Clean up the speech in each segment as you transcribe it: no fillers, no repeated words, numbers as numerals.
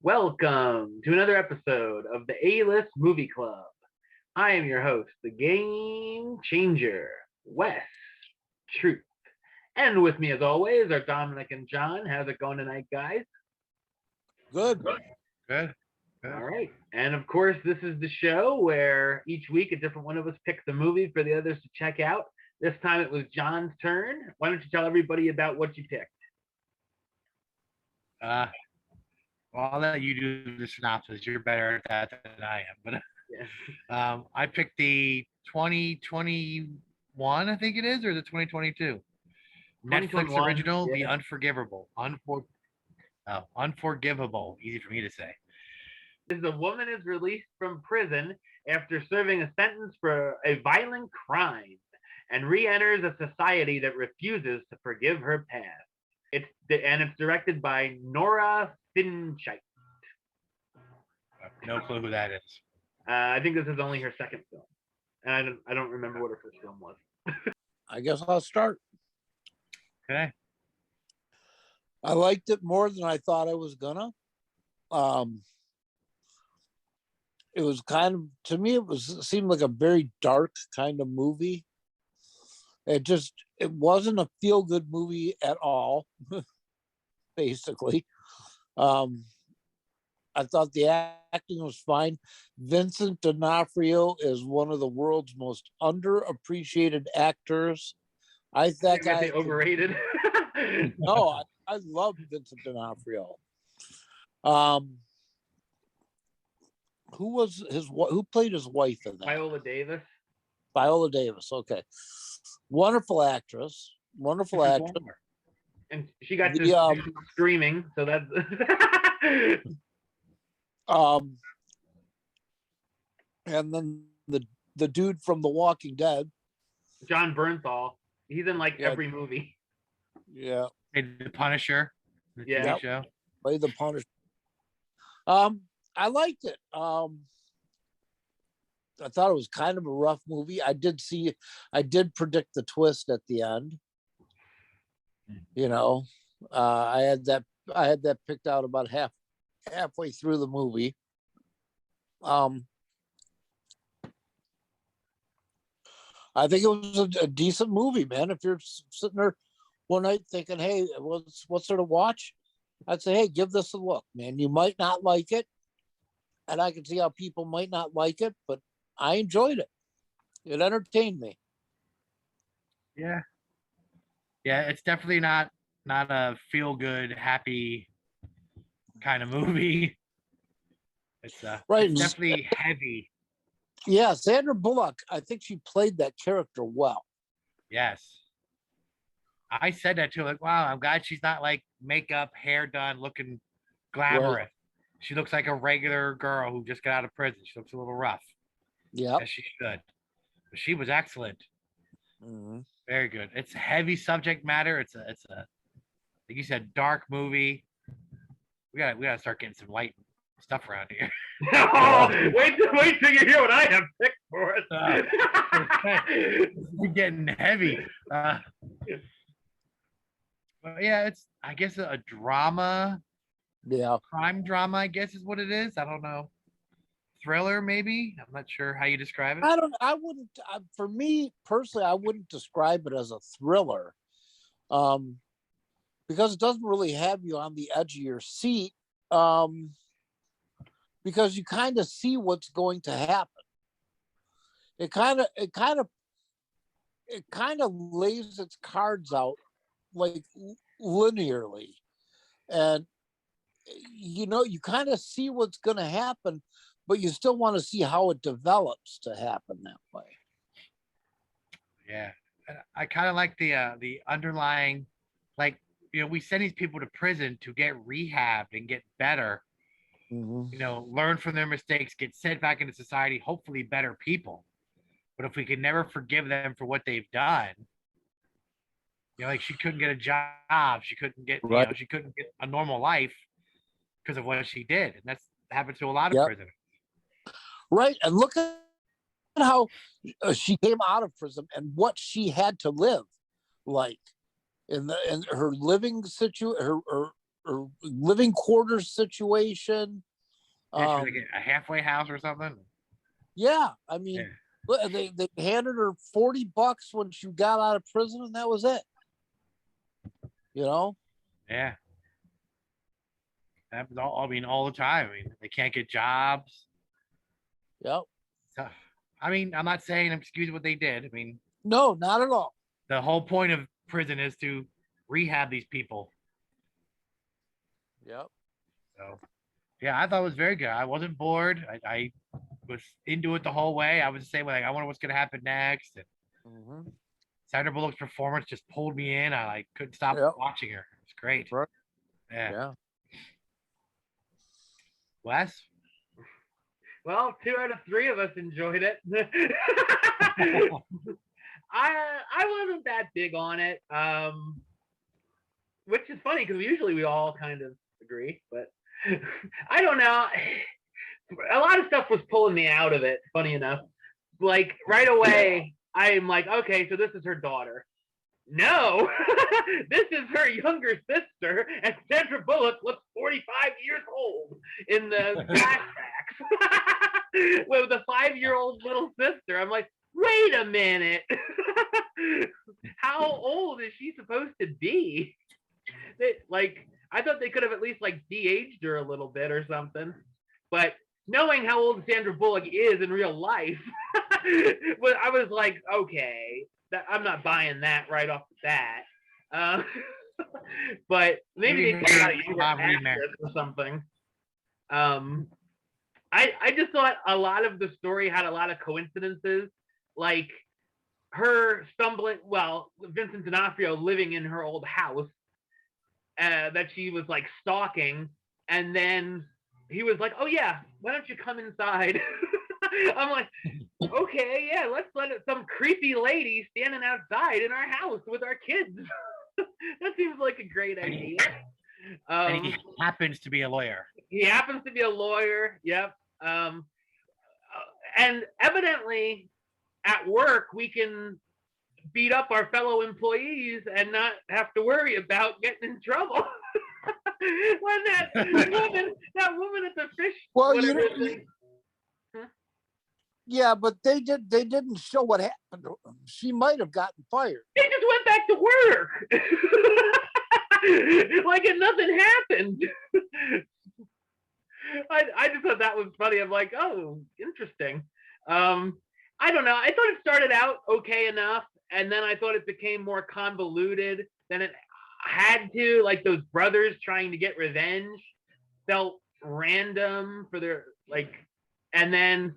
Welcome to another episode of the A-List Movie Club. I am your host, the Game Changer, Wes Truth. And with me, as always, are Dominic and John. How's it going tonight, guys? Good. Good. All right. And of course, this is the show where each week a different one of us picks a movie for the others to check out. This time it was John's turn. Why don't you tell everybody about what you picked? Well, I'll let you do the synopsis. You're better at that than I am. But I picked the 2021, I think it is, or the 2022 Netflix original, The Unforgivable. Unforgivable. Easy for me to say. A woman is released from prison after serving a sentence for a violent crime and re-enters a society that refuses to forgive her past. It's directed by Nora Finchite. No clue who that is. I think this is only her second film, and I don't remember what her first film was. I guess I'll start. Okay. I liked it more than I thought I was gonna. It was kind of, to me, it seemed like a very dark kind of movie. It wasn't a feel-good movie at all, basically. I thought the acting was fine. Vincent D'Onofrio is one of the world's most underappreciated actors. I think overrated. No, I love Vincent D'Onofrio. Who played his wife in that? Viola Davis. Viola Davis. Okay, wonderful actress. Wonderful actress. And she got to screaming, so that's. And then the dude from The Walking Dead, John Bernthal. He's in every movie. Yeah. The Punisher. The TV show. Play the Punisher. I liked it. I thought it was kind of a rough movie. I did predict the twist at the end. You know, I had that picked out about halfway through the movie. I think it was a decent movie, man. If you're sitting there one night thinking, hey, what's there to watch? I'd say, hey, give this a look, man. You might not like it, and I can see how people might not like it, but I enjoyed it. It entertained me. Yeah. Yeah, it's definitely not a feel-good, happy kind of movie. It's right. It's definitely heavy. Yeah, Sandra Bullock, I think she played that character well. Yes. I said that too, like, wow, I'm glad she's not like makeup, hair done, looking glamorous. Right. She looks like a regular girl who just got out of prison. She looks a little rough. Yeah. As she should. But she was excellent. Mm-hmm. Very good. It's heavy subject matter. It's a like you said, dark movie. We gotta start getting some light stuff around here. Oh, wait till you hear what I have picked for us. We're getting heavy. But yeah, it's I guess a drama. Yeah. Crime drama, I guess is what it is. I don't know. Thriller, maybe. I'm not sure how you describe it. For me personally, I wouldn't describe it as a thriller. Because it doesn't really have you on the edge of your seat. Because you kind of see what's going to happen. It kind of lays its cards out like linearly, and you kind of see what's going to happen, but you still want to see how it develops to happen that way. Yeah, I kind of like the underlying, like, we send these people to prison to get rehabbed and get better. Mm-hmm. Learn from their mistakes, get sent back into society, hopefully better people. But if we could never forgive them for what they've done, like she couldn't get a job, she couldn't get, right. She couldn't get a normal life because of what she did, and that's happened to a lot of prisoners. Right, and look at how she came out of prison and what she had to live like in her living situation, her living quarters situation. Yeah, should I get a halfway house or something? Yeah, I mean, they handed her $40 when she got out of prison, and that was it. You know? Yeah. Happens all the time. I mean, they can't get jobs. Yep. So, I mean, I'm not saying excuse what they did. I mean, no, not at all. The whole point of prison is to rehab these people. Yep. So, yeah, I thought it was very good. I wasn't bored. I was into it the whole way. I was the same way. Like, I wonder what's going to happen next. And Sandra Bullock's performance just pulled me in. I couldn't stop watching her. It's great. Right. Yeah. Wes? Well, 2 out of 3 of us enjoyed it. I wasn't that big on it, which is funny because usually we all kind of agree, but I don't know. A lot of stuff was pulling me out of it, funny enough. Like, right away, I'm like, okay, so this is her daughter. No, this is her younger sister, and Sandra Bullock looks 45 years old in the flashbacks with a 5-year-old little sister. I'm like, wait a minute. How old is she supposed to be? I thought they could have at least de-aged her a little bit or something. But knowing how old Sandra Bullock is in real life, I was like, okay, I'm not buying that right off the bat. But maybe they got a or something. I just thought a lot of the story had a lot of coincidences, like her Vincent D'Onofrio living in her old house that she was stalking, and then he was like, oh yeah, why don't you come inside? I'm like, okay, yeah, let's let some creepy lady standing outside in our house with our kids. That seems like a great idea. And he happens to be a lawyer. He happens to be a lawyer, yep. And evidently, at work, we can beat up our fellow employees and not have to worry about getting in trouble. When that woman at the fish. Well, yeah, but they didn't show what happened to her. She might have gotten fired. They just went back to work. Like nothing happened. I just thought that was funny. I'm like, oh, interesting. I don't know. I thought it started out okay enough, and then I thought it became more convoluted than it had to. Like those brothers trying to get revenge felt random for their and then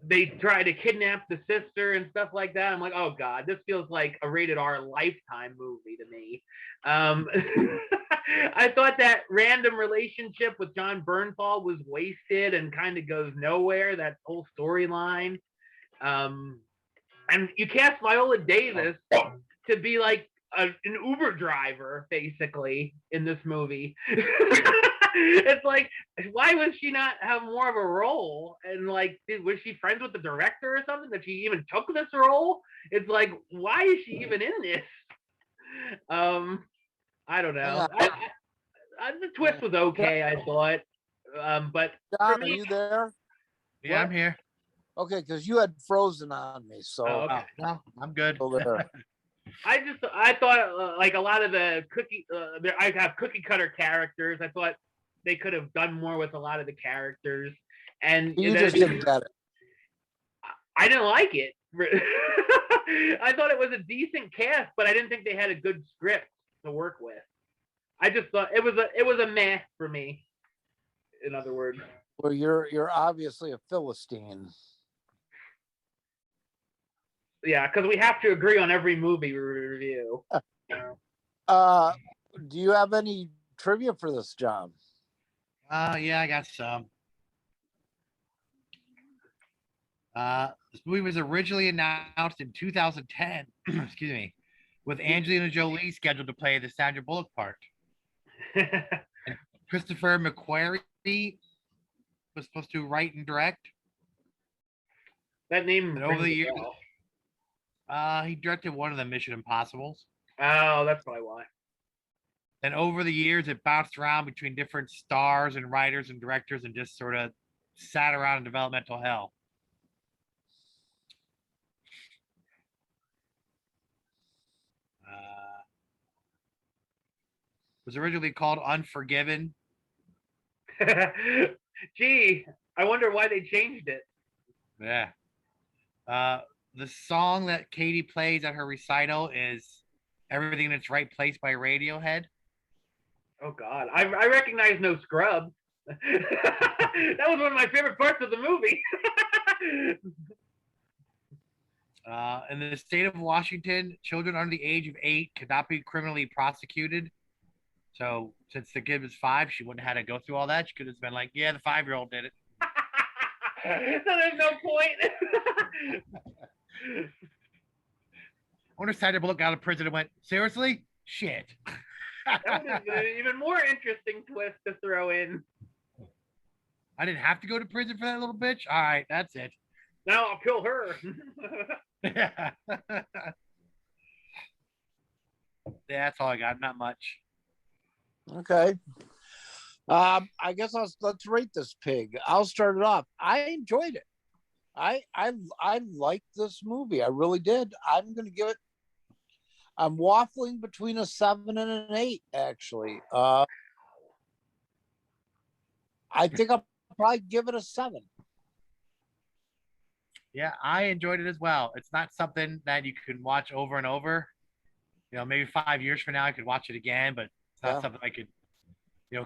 they try to kidnap the sister and stuff like that. I'm like, oh god, this feels like a rated R Lifetime movie to me. I thought that random relationship with John Bernthal was wasted and kind of goes nowhere, that whole storyline. And you cast Viola Davis to be like an Uber driver, basically, in this movie. It's like, why was she not have more of a role? And was she friends with the director or something that she even took this role? It's like, why is she even in this? I don't know. The twist was okay, I thought. But John, are you there? Yeah, I'm here. Okay, because you had frozen on me, so okay. No, I'm good. I thought a lot of the I have cookie cutter characters. I thought they could have done more with a lot of the characters, and you just didn't get it. I didn't like it. I thought it was a decent cast, but I didn't think they had a good script to work with. I just thought it was a meh for me. In other words. Well, you're obviously a Philistine. Yeah, because we have to agree on every movie we review. Do you have any trivia for this, John? Yeah, I got some. This movie was originally announced in 2010. Excuse me, with Angelina Jolie scheduled to play the Sandra Bullock part. And Christopher McQuarrie was supposed to write and direct. That name. And over the years, he directed one of the Mission Impossibles. Oh, that's probably why. And over the years, it bounced around between different stars and writers and directors and just sort of sat around in developmental hell. Was originally called Unforgiven. Gee, I wonder why they changed it. Yeah. The song that Katie plays at her recital is Everything in Its Right Place by Radiohead. Oh, God. I recognize No Scrubs. That was one of my favorite parts of the movie. In the state of Washington, children under the age of 8 could not be criminally prosecuted. So since the kid was 5, she wouldn't have had to go through all that. She could have been like, yeah, the 5-year-old did it. So there's no point. I wonder if Sandra Bullock got out of prison and went, seriously? Shit. That would have been an even more interesting twist to throw in. I didn't have to go to prison for that little bitch? All right, that's it. Now I'll kill her. Yeah, that's all I got. Not much. Okay. I guess let's rate this pig. I'll start it off. I enjoyed it. I liked this movie. I really did. I'm gonna give it. I'm waffling between a 7 and an 8. Actually, I think I'll probably give it a 7. Yeah, I enjoyed it as well. It's not something that you can watch over and over. Maybe 5 years from now I could watch it again, but it's not something I could,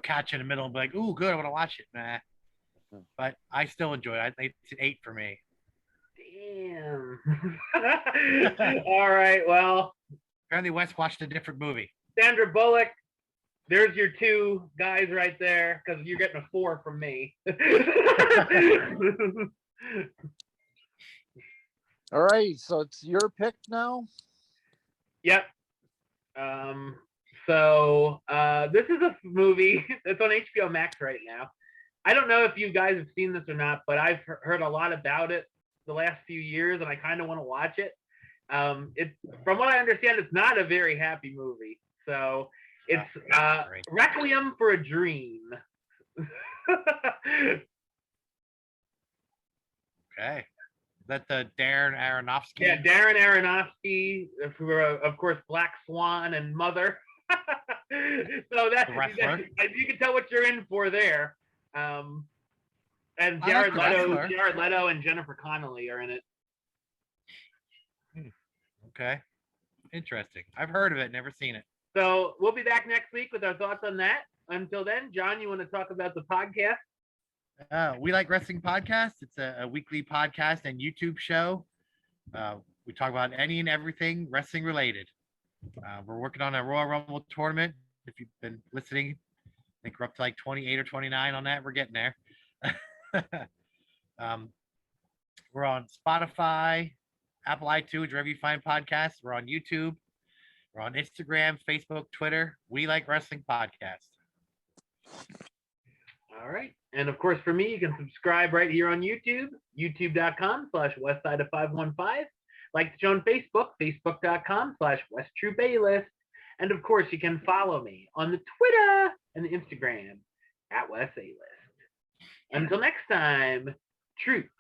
catch in the middle and be like, "Ooh, good, I want to watch it." Nah. But I still enjoy it. It's an 8 for me. Damn. All right. Well, apparently Wes watched a different movie. Sandra Bullock, there's your 2 guys right there, because you're getting a 4 from me. All right, so it's your pick now. Yep. So this is a movie that's on HBO Max right now. I don't know if you guys have seen this or not, but I've heard a lot about it the last few years, and I kind of want to watch it. It's, from what I understand, it's not a very happy movie. So it's Requiem for a Dream. Okay. Is that the Darren Aronofsky? Yeah, Darren Aronofsky, for, of course, Black Swan and Mother. So that you can tell what you're in for there. And Jared Leto and Jennifer Connelly are in it. Okay. Interesting. I've heard of it, never seen it. So we'll be back next week with our thoughts on that. Until then, John, you want to talk about the podcast? We Like Wrestling Podcast. It's a weekly podcast and YouTube show. We talk about any and everything wrestling related. We're working on a Royal Rumble tournament. If you've been listening, I think we're up to like 28 or 29 on that. We're getting there. We're on Spotify, Apple iTunes, wherever you find podcasts. We're on YouTube. We're on Instagram, Facebook, Twitter. We Like Wrestling Podcast. All right. And of course, for me, you can subscribe right here on YouTube, youtube.com/westside515. Like the show on Facebook, facebook.com/WestTrueBaylist. And of course, you can follow me on the Twitter and the Instagram @WesAList. Until next time, truth